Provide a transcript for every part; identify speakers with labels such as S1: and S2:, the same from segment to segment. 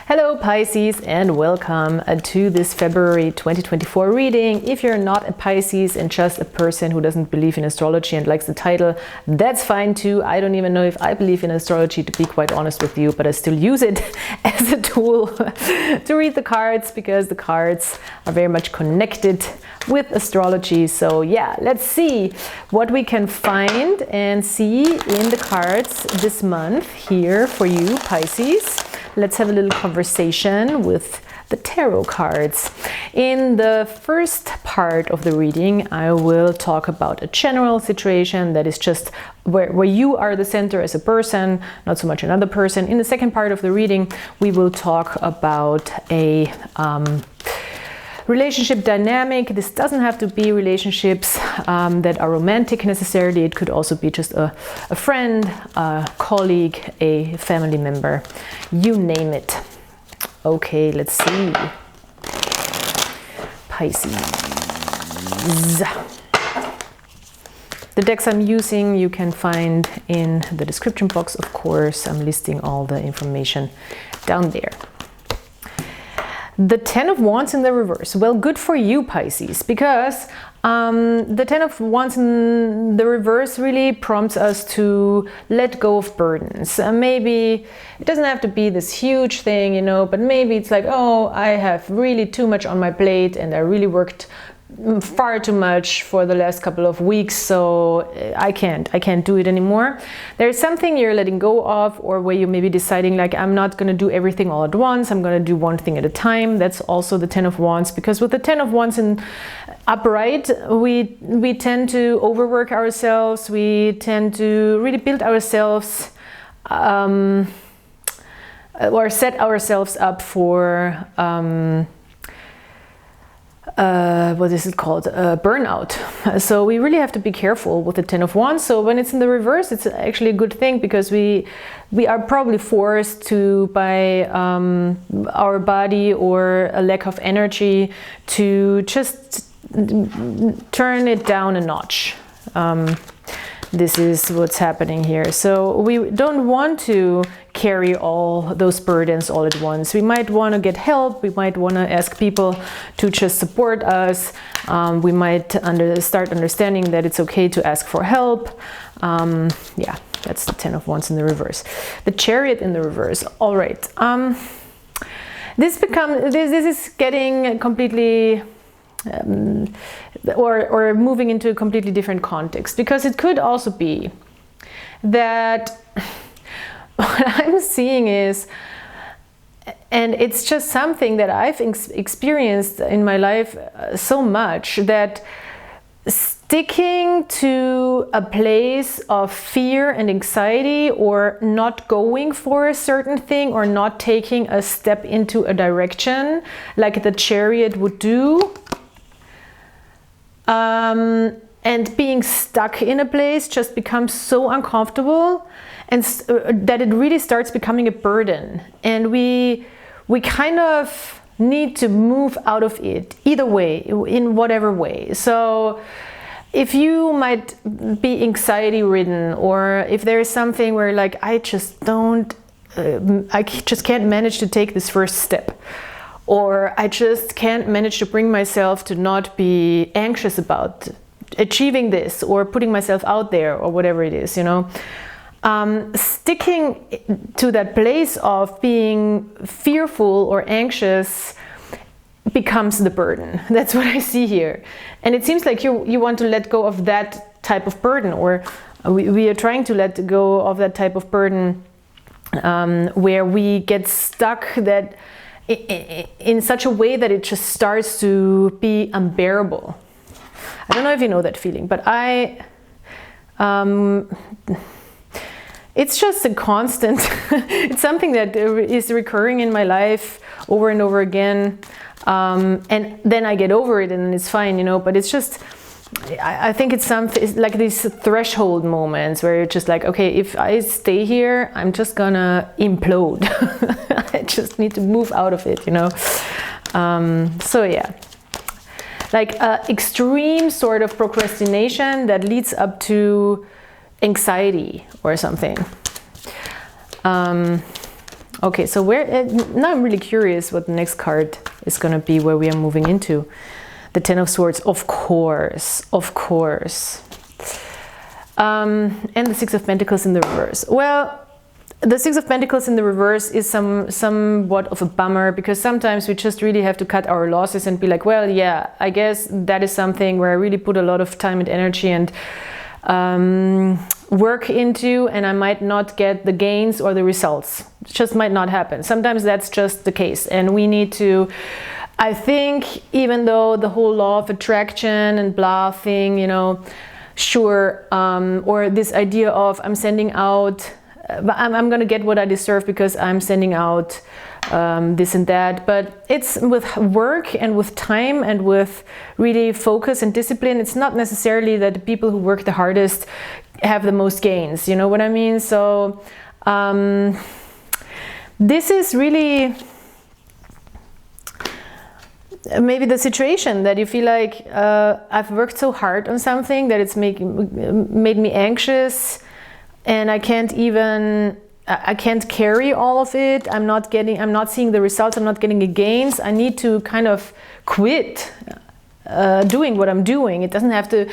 S1: Hello Pisces, and welcome to this February 2024 reading. If you're not a Pisces and just a person who doesn't believe in astrology and likes the title, that's fine too. I don't even know if I believe in astrology, to be quite honest with you, but I still use it as a tool to read the cards because the cards are very much connected with astrology. So yeah, let's see what we can find and see in the cards this month here for you Pisces. Let's have a little conversation with the tarot cards. In the first part of the reading, I will talk about a general situation that is just where you are the center as a person, not so much another person. In the second part of the reading, we will talk about a relationship dynamic. This doesn't have to be relationships that are romantic necessarily. It could also be just a friend, a colleague, a family member, you name it. Okay, let's see. Pisces. The decks I'm using you can find in the description box, of course. I'm listing all the information down there. The Ten of Wands in the reverse. Well, good for you, Pisces, because the Ten of Wands in the reverse really prompts us to let go of burdens. Maybe it doesn't have to be this huge thing, you know, but maybe it's like, oh, I have really too much on my plate and I really worked far too much for the last couple of weeks, so I can't do it anymore. There's something you're letting go of, or where you may be deciding like, I'm not going to do everything all at once, I'm going to do one thing at a time. That's also the Ten of Wands, because with the Ten of Wands in upright, we tend to overwork ourselves, we tend to really build ourselves or set ourselves up for what is it called? Burnout. So we really have to be careful with the Ten of Wands. So when it's in the reverse, it's actually a good thing, because we are probably forced to, by our body or a lack of energy, to just turn it down a notch. This is what's happening here. So we don't want to carry all those burdens all at once. We might want to get help. We might want to ask people to just support us. We might start understanding that it's okay to ask for help. Yeah, that's the Ten of Wands in the reverse. The Chariot in the reverse. All right. This is getting completely or moving into a completely different context, because it could also be that what I'm seeing is, and it's just something that I've experienced in my life so much, that sticking to a place of fear and anxiety, or not going for a certain thing, or not taking a step into a direction like the Chariot would do, and being stuck in a place just becomes so uncomfortable, and that it really starts becoming a burden, and we kind of need to move out of it, either way, in whatever way. So if you might be anxiety ridden, or if there is something where like I just can't manage to take this first step, or I just can't manage to bring myself to not be anxious about achieving this, or putting myself out there, or whatever it is, you know. Sticking to that place of being fearful or anxious becomes the burden. That's what I see here. And it seems like you want to let go of that type of burden, or we are trying to let go of that type of burden, where we get stuck that in such a way that it just starts to be unbearable. I don't know if you know that feeling, but it's just a constant, it's something that is recurring in my life over and over again. And then I get over it and it's fine, you know, but it's just, I think it's like these threshold moments where you're just like, okay, if I stay here, I'm just gonna implode. I just need to move out of it, you know. So yeah, like extreme sort of procrastination that leads up to anxiety or something. Okay, so now I'm really curious what the next card is going to be, where we are moving into. The Ten of Swords, of course, of course. And the Six of Pentacles in the reverse. Well, the Six of Pentacles in the reverse is somewhat of a bummer, because sometimes we just really have to cut our losses and be like, well, yeah, I guess that is something where I really put a lot of time and energy and work into, and I might not get the gains or the results. It just might not happen. Sometimes that's just the case, and we need to, I think, even though the whole law of attraction and blah thing, you know, sure, or this idea of I'm sending out, I'm gonna get what I deserve because I'm sending out this and that, but it's with work and with time and with really focus and discipline. It's not necessarily that the people who work the hardest have the most gains, you know what I mean? So this is really maybe the situation that you feel like I've worked so hard on something that it's made me anxious, and I can't carry all of it. I'm not seeing the results. I'm not getting the gains. I need to kind of quit doing what I'm doing. It doesn't have to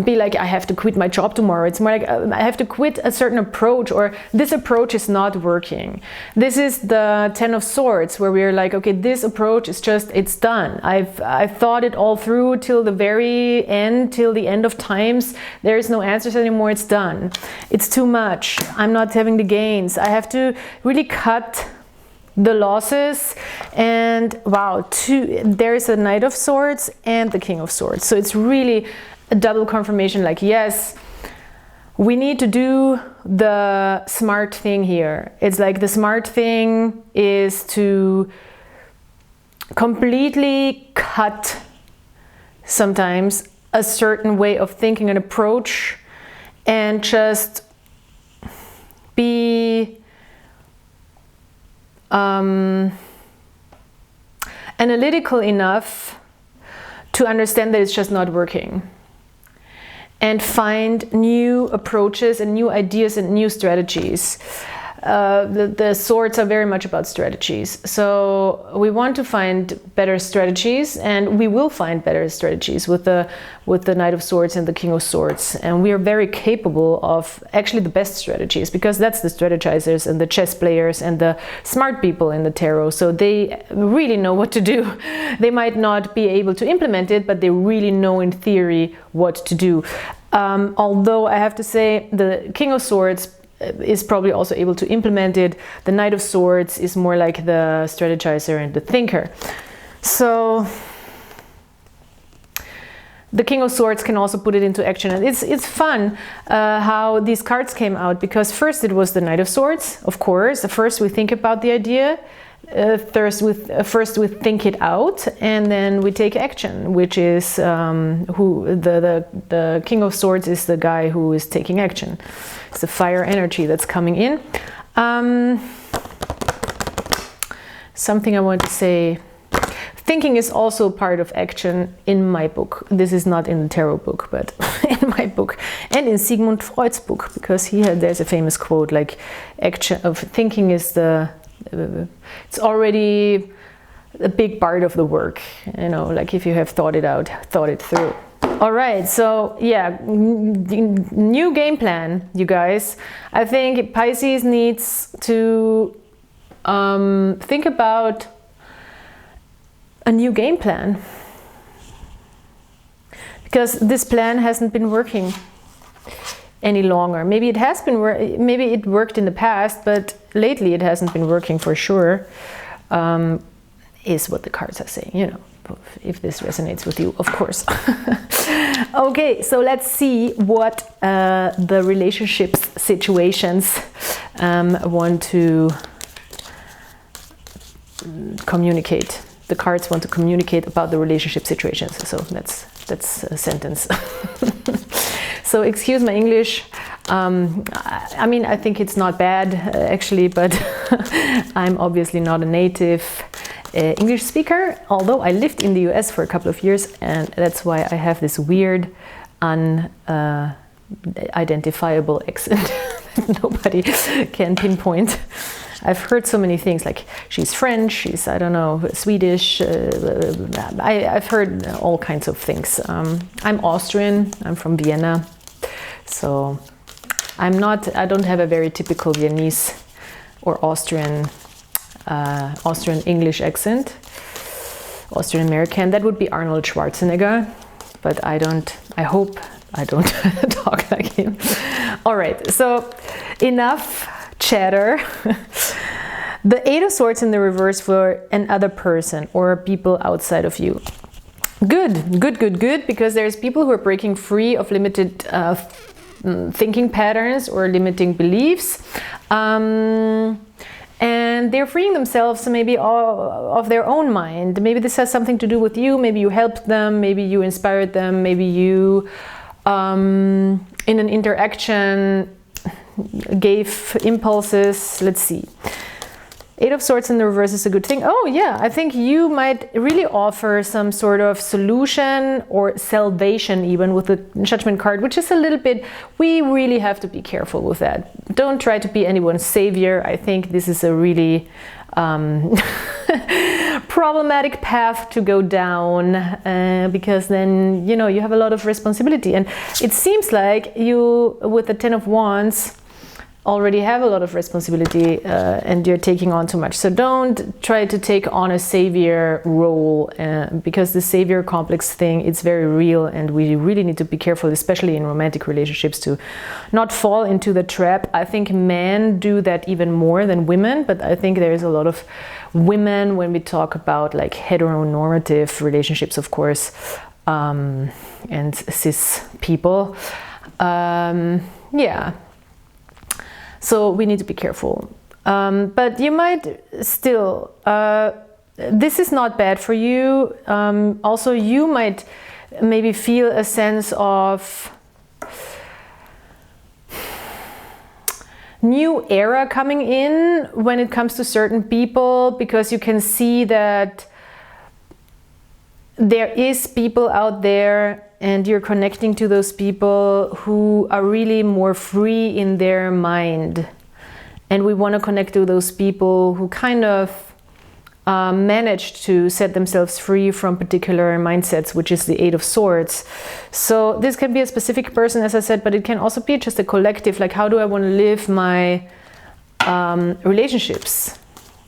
S1: be like I have to quit my job tomorrow. It's more like I have to quit a certain approach, or this approach is not working. This is the Ten of Swords, where we're like, okay, this approach is just, it's done. I've thought it all through till the very end, till the end of times. There is no answers anymore. It's done. It's too much. I'm not having the gains. I have to really cut the losses. And wow, there is a Knight of Swords and the King of Swords, so it's really a double confirmation, like, yes, we need to do the smart thing here. It's like the smart thing is to completely cut sometimes a certain way of thinking and approach, and just be analytical enough to understand that it's just not working, and find new approaches and new ideas and new strategies. The swords are very much about strategies, so we want to find better strategies, and we will find better strategies with the Knight of Swords and the King of Swords, and we are very capable of actually the best strategies, because that's the strategizers and the chess players and the smart people in the tarot. So they really know what to do. They might not be able to implement it, but they really know in theory what to do. Although I have to say the King of Swords is probably also able to implement it. The Knight of Swords is more like the strategizer and the thinker. So the King of Swords can also put it into action, and it's fun how these cards came out, because first it was the Knight of Swords, of course. First we think about the idea, first we think it out, and then we take action, which is who the King of Swords is the guy who is taking action. It's the fire energy that's coming in. Something I want to say, thinking is also part of action in my book. This is not in the tarot book, but in my book, and in Sigmund Freud's book, because there's a famous quote like, action of thinking is it's already a big part of the work, you know, like if you have thought it out, thought it through. All right, so yeah, new game plan, you guys. I think Pisces needs to think about a new game plan, because this plan hasn't been working any longer. Maybe it has been, maybe it worked in the past, but lately it hasn't been working for sure, is what the cards are saying, you know, if this resonates with you, of course. Okay, so let's see what the relationships situations want to communicate. The cards want to communicate about the relationship situations. So that's a sentence. So excuse my English. I mean, I think it's not bad actually, but I'm obviously not a native English speaker, although I lived in the US for a couple of years, and that's why I have this weird unidentifiable accent that nobody can pinpoint. I've heard so many things, like she's French, she's, I don't know, Swedish. I've heard all kinds of things. I'm Austrian, I'm from Vienna, so I don't have a very typical Viennese or Austrian English accent. Austrian American, that would be Arnold Schwarzenegger, but I hope I don't talk like him. All right, so enough chatter. The Eight of Swords in the reverse for another person or people outside of you. Good, good, good, good, because there's people who are breaking free of limited thinking patterns or limiting beliefs. And they're freeing themselves maybe of their own mind. Maybe this has something to do with you. Maybe you helped them. Maybe you inspired them. Maybe you, in an interaction, gave impulses. Let's see. Eight of Swords in the reverse is a good thing. Oh yeah, I think you might really offer some sort of solution or salvation even with the Judgment card, which is a little bit, we really have to be careful with that. Don't try to be anyone's savior. I think this is a really problematic path to go down, because then, you know, you have a lot of responsibility. And it seems like you, with the Ten of Wands, already have a lot of responsibility and you're taking on too much. So don't try to take on a savior role, because the savior complex thing, it's very real, and we really need to be careful, especially in romantic relationships, to not fall into the trap. I think men do that even more than women, but I think there's a lot of women, when we talk about like heteronormative relationships, of course, and cis people, yeah. So we need to be careful. But you might still, this is not bad for you. Also, you might maybe feel a sense of new era coming in when it comes to certain people, because you can see that there is people out there and you're connecting to those people who are really more free in their mind. And we want to connect to those people who kind of managed to set themselves free from particular mindsets, which is the Eight of Swords. So this can be a specific person, as I said, but it can also be just a collective, like how do I want to live my relationships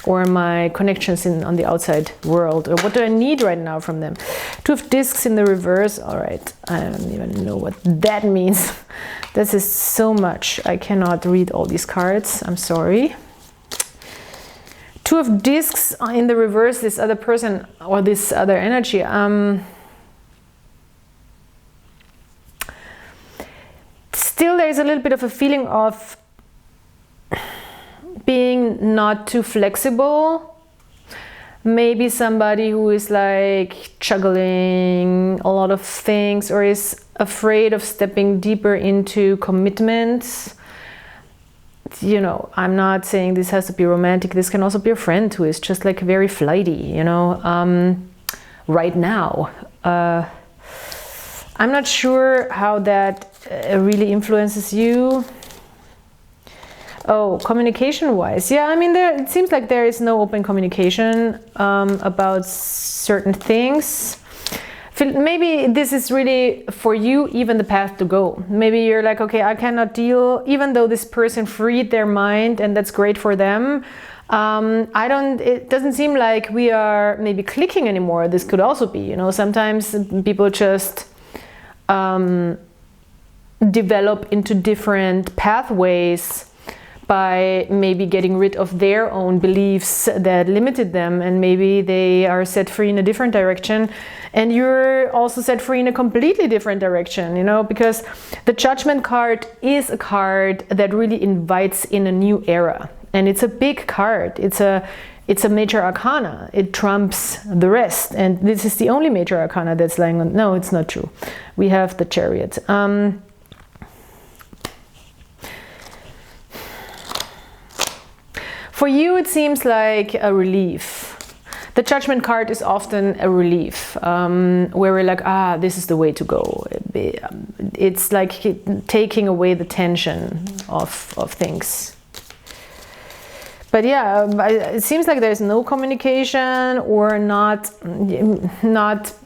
S1: or my connections on the outside world, or what do I need right now from them. Two of Discs in the reverse. All right, I don't even know what that means. This is so much. I cannot read all these cards. I'm sorry. Two of Discs in the reverse, this other person or this other energy. Still, there's a little bit of a feeling of being not too flexible. Maybe somebody who is like juggling a lot of things, or is afraid of stepping deeper into commitments. You know, I'm not saying this has to be romantic. This can also be a friend who is just like very flighty, you know, right now. I'm not sure how that really influences you. Oh, communication-wise, yeah, I mean, it seems like there is no open communication about certain things. Maybe this is really, for you, even the path to go. Maybe you're like, okay, I cannot deal, even though this person freed their mind, and that's great for them. It doesn't seem like we are maybe clicking anymore. This could also be, you know, sometimes people just develop into different pathways by maybe getting rid of their own beliefs that limited them, and maybe they are set free in a different direction, and you're also set free in a completely different direction, you know, because the Judgment card is a card that really invites in a new era, and it's a big card. It's a major arcana. It trumps the rest, and this is the only major arcana that's lying on. No, it's not true. We have the Chariot. For you, it seems like a relief. The Judgment card is often a relief, where we're like, this is the way to go. It's like taking away the tension of things. But yeah, it seems like there's no communication, or not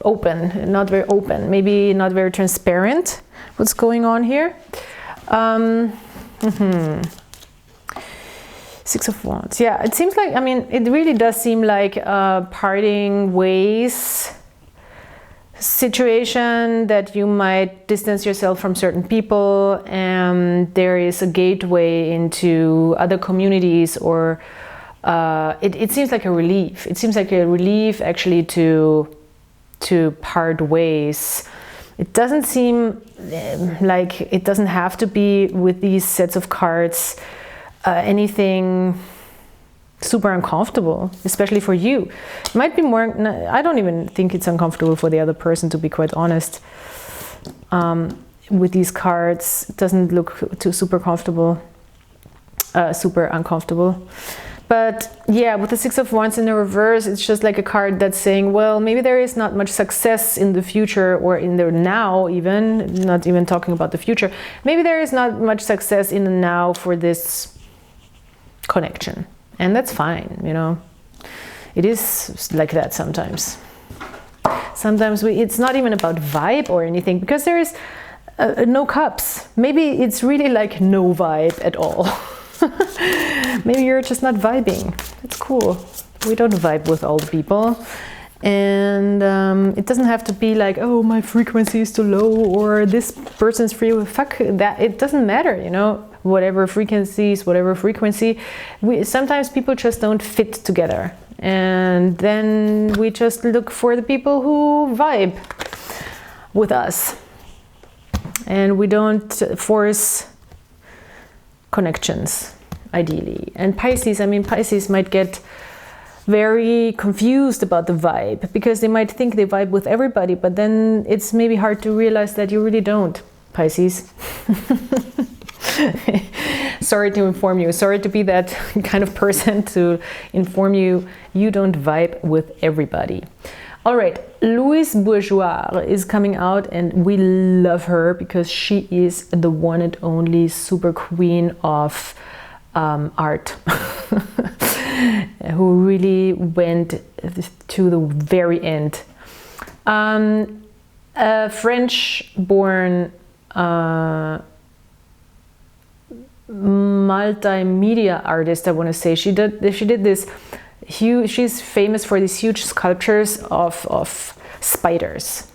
S1: open, not very open, maybe not very transparent what's going on here. Six of Wands. Yeah, it seems like, I mean, it really does seem like a parting ways situation, that you might distance yourself from certain people, and there is a gateway into other communities, or it seems like a relief. It seems like a relief actually to part ways. It doesn't seem like it doesn't have to be with these sets of cards anything super uncomfortable, especially for you. It might be more, I don't even think it's uncomfortable for the other person, to be quite honest. With these cards, it doesn't look too super comfortable, super uncomfortable. But yeah, with the Six of Wands in the reverse, it's just like a card that's saying, well, maybe there is not much success in the future, or in the now even, not even talking about the future. Maybe there is not much success in the now for this connection. And that's fine, you know. It is like that sometimes. Sometimes it's not even about vibe or anything, because there is no cups. Maybe it's really like no vibe at all. Maybe you're just not vibing. It's cool. We don't vibe with all the people. And it doesn't have to be like, oh, my frequency is too low, or this person's free. Fuck that. It doesn't matter, you know. Whatever frequencies, whatever frequency. Sometimes people just don't fit together. And then we just look for the people who vibe with us. And we don't force connections, ideally. And Pisces, I mean, Pisces might get very confused about the vibe, because they might think they vibe with everybody, but then it's maybe hard to realize that you really don't, Pisces. Sorry to inform you, sorry to be that kind of person to inform you, you don't vibe with everybody. All right, Louise Bourgeois is coming out, and we love her because she is the one and only super queen of art, who really went to the very end. A French-born multimedia artist, I want to say. She did this huge, she's famous for these huge sculptures of spiders.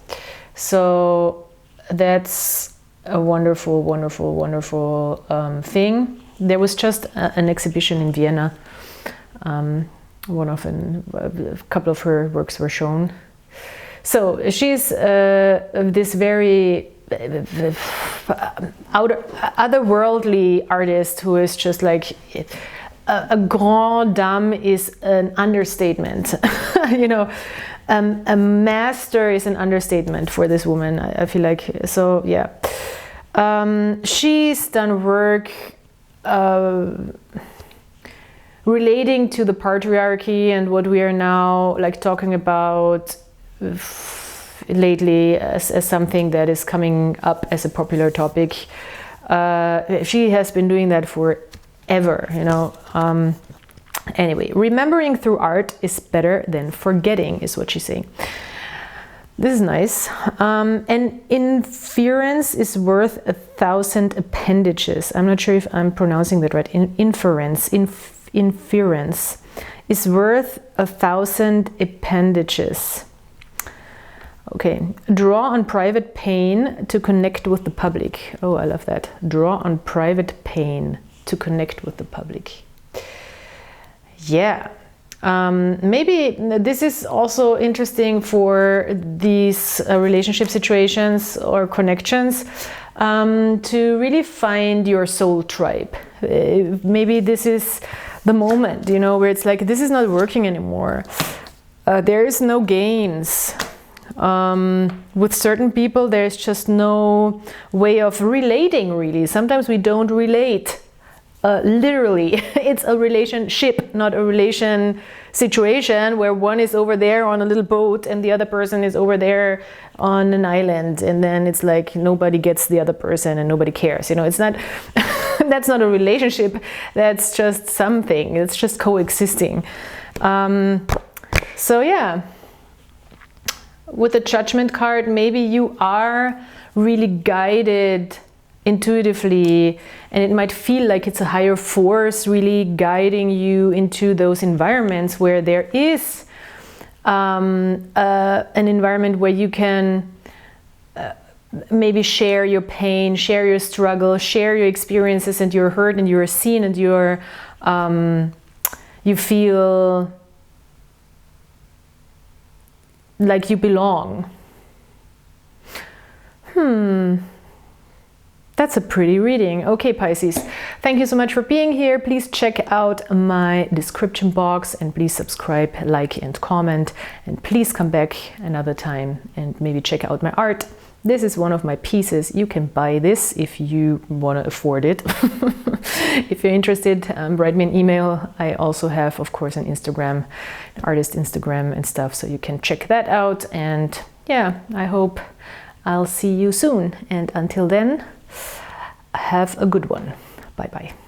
S1: So that's a wonderful, wonderful, wonderful thing. There was just an exhibition in Vienna. A couple of her works were shown. So she's this very otherworldly artist who is just like a grande dame is an understatement. You know, a master is an understatement for this woman, I feel like. So yeah, she's done work relating to the patriarchy and what we are now like talking about lately as something that is coming up as a popular topic. She has been doing that forever, you know. Anyway, remembering through art is better than forgetting, is what she's saying. This is nice. And inference is worth 1,000 appendages. I'm not sure if I'm pronouncing that right. Inference is worth 1,000 appendages. Okay, draw on private pain to connect with the public. Oh, I love that. Draw on private pain to connect with the public. Yeah. Maybe this is also interesting for these relationship situations or connections, to really find your soul tribe. Maybe this is the moment, you know, where it's like, this is not working anymore. There is no gains. With certain people, there's just no way of relating, really. Sometimes we don't relate. Literally, it's a relationship, not a relation situation where one is over there on a little boat and the other person is over there on an island, and then it's like nobody gets the other person and nobody cares. You know, it's not That's not a relationship, that's just something, it's just coexisting. So yeah, with the Judgment card, maybe you are really guided intuitively, and it might feel like it's a higher force really guiding you into those environments where there is an environment where you can maybe share your pain, share your struggle, share your experiences, and you're heard and you're seen, and you're you feel like you belong. That's a pretty reading. Okay, Pisces, thank you so much for being here. Please check out my description box, and please subscribe, like, and comment. And please come back another time and maybe check out my art. This is one of my pieces. You can buy this if you want to afford it. If you're interested, write me an email. I also have, of course, an Instagram, an artist Instagram and stuff, so you can check that out. And yeah, I hope I'll see you soon. And until then, have a good one. Bye bye.